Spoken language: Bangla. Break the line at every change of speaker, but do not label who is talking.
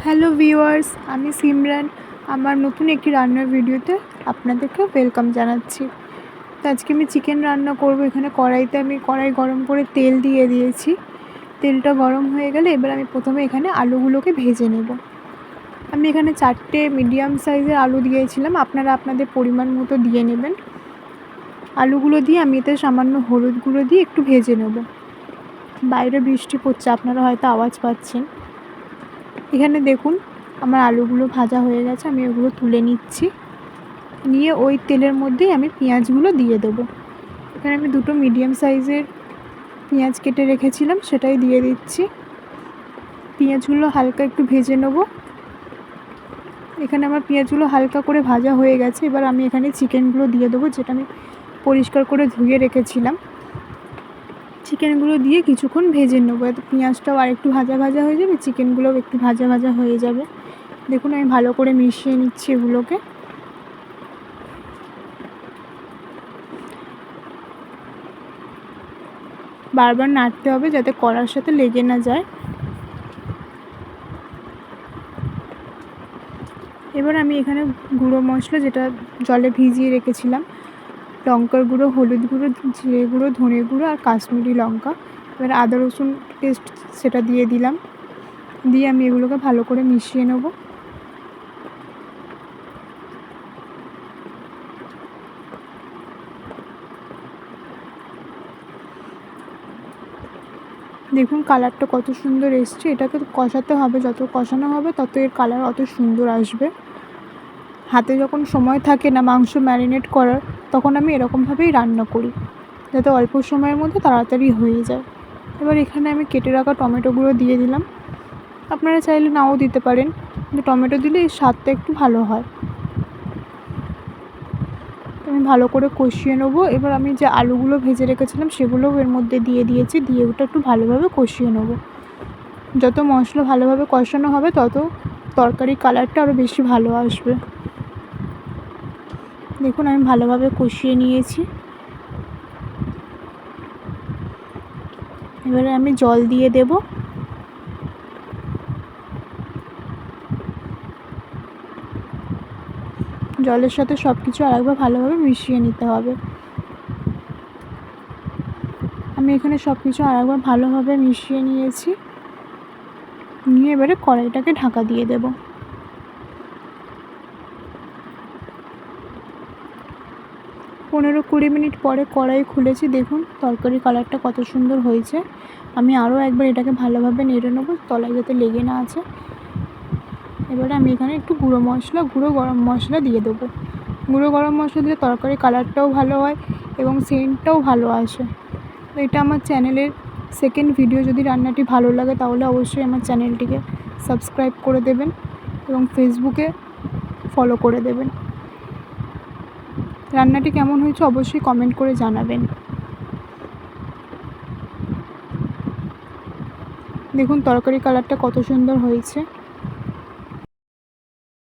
হ্যালো ভিউয়ার্স, আমি সিমরান। আমার নতুন একটি রান্নার ভিডিওতে আপনাদেরকে ওয়েলকাম জানাচ্ছি। তো আজকে আমি চিকেন রান্না করব। এখানে কড়াইতে আমি কড়াই গরম করে তেল দিয়ে দিয়েছি। তেলটা গরম হয়ে গেলে এবার আমি প্রথমে এখানে আলুগুলোকে ভেজে নেব। আমি এখানে 4টে মিডিয়াম সাইজের আলু দিয়েছিলাম, আপনারা আপনাদের পরিমাণ মতো দিয়ে নেবেন। আলুগুলো দিয়ে আমি এতে সামান্য হলুদ গুঁড়ো দিয়ে একটু ভেজে নেব। বাইরে বৃষ্টি পড়ছে, আপনারা হয়তো আওয়াজ পাচ্ছেন। এখানে দেখুন আমার আলুগুলো ভাজা হয়ে গেছে, আমি ওগুলো তুলে নিচ্ছি। নিয়ে ওই তেলের মধ্যেই আমি পেঁয়াজগুলো দিয়ে দেবো। এখানে আমি 2টো মিডিয়াম সাইজের পেঁয়াজ কেটে রেখেছিলাম, সেটাই দিয়ে দিচ্ছি। পেঁয়াজগুলো হালকা একটু ভেজে নেব। এখানে আমার পেঁয়াজগুলো হালকা করে ভাজা হয়ে গেছে। এবার আমি এখানে চিকেনগুলো দিয়ে দেবো, যেটা আমি পরিষ্কার করে ধুয়ে রেখেছিলাম। চিকেনগুলো দিয়ে কিছুক্ষণ ভেজে নেবো, এতে পেঁয়াজটাও আর একটু ভাজা ভাজা হয়ে যাবে, চিকেনগুলোও একটু ভাজা ভাজা হয়ে যাবে। দেখুন আমি ভালো করে মিশিয়ে নিচ্ছি এগুলোকে। বারবার নাড়তে হবে যাতে কড়ার সাথে লেগে না যায়। এবার আমি এখানে গুঁড়ো মশলা, যেটা জলে ভিজিয়ে রেখেছিলাম, লঙ্কার গুঁড়ো, হলুদ গুঁড়ো, জিরে গুঁড়ো, ধনে গুঁড়ো আর কাশ্মীরি লঙ্কা, এবার আদা রসুন পেস্ট সেটা দিয়ে দিলাম। দিয়ে আমি এগুলোকে ভালো করে মিশিয়ে নেব। দেখুন কালারটা কত সুন্দর এসছে। এটাকে কষাতে হবে, যত কষানো হবে তত এর কালার অত সুন্দর আসবে। হাতে যখন সময় থাকে না মাংস ম্যারিনেট করার, তখন আমি এরকমভাবেই রান্না করি, যাতে অল্প সময়ের মধ্যে তাড়াতাড়ি হয়ে যায়। এবার এখানে আমি কেটে রাখা টমেটোগুলো দিয়ে দিলাম। আপনারা চাইলে নাও দিতে পারেন, কিন্তু টমেটো দিলে এর স্বাদটা একটু ভালো হয়। আমি ভালো করে কষিয়ে নেব। এবার আমি যে আলুগুলো ভেজে রেখেছিলাম সেগুলোও এর মধ্যে দিয়ে দিয়েছি, দিয়ে ওটা একটু ভালোভাবে কষিয়ে নেব। যত মশলা ভালোভাবে কষানো হবে তত তরকারির কালারটা আরও বেশি ভালো আসবে। দেখুন আমি ভালোভাবে কষিয়ে নিয়েছি। এবারে আমি জল দিয়ে দেব। জলের সাথে সব কিছু আরেকবার ভালোভাবে মিশিয়ে নিতে হবে। আমি এখানে সব কিছু আরেকবার ভালোভাবে মিশিয়ে নিয়েছি। নিয়ে এবারে কড়াইটাকে ঢাকা দিয়ে দেব। 15-20 মিনিট পরে কড়াই খুলেছি, দেখুন তরকারির কালারটা কত সুন্দর হয়েছে। আমি আরও একবার এটাকে ভালোভাবে নেড়ে নেব, তলায় যাতে লেগে না আছে। এবারে আমি এখানে একটু গুঁড়ো গরম মশলা দিয়ে দেবো। গুঁড়ো গরম মশলা দিলে তরকারির কালারটাও ভালো হয় এবং সেন্টটাও ভালো আসে। তো এটা আমার চ্যানেলের সেকেন্ড ভিডিও। যদি রান্নাটি ভালো লাগে তাহলে অবশ্যই আমার চ্যানেলটিকে সাবস্ক্রাইব করে দেবেন এবং ফেসবুকে ফলো করে দেবেন। রান্নাটি কেমন হয়েছে অবশ্যই কমেন্ট করে জানাবেন। দেখুন তরকারি কালারটা কত সুন্দর হয়েছে।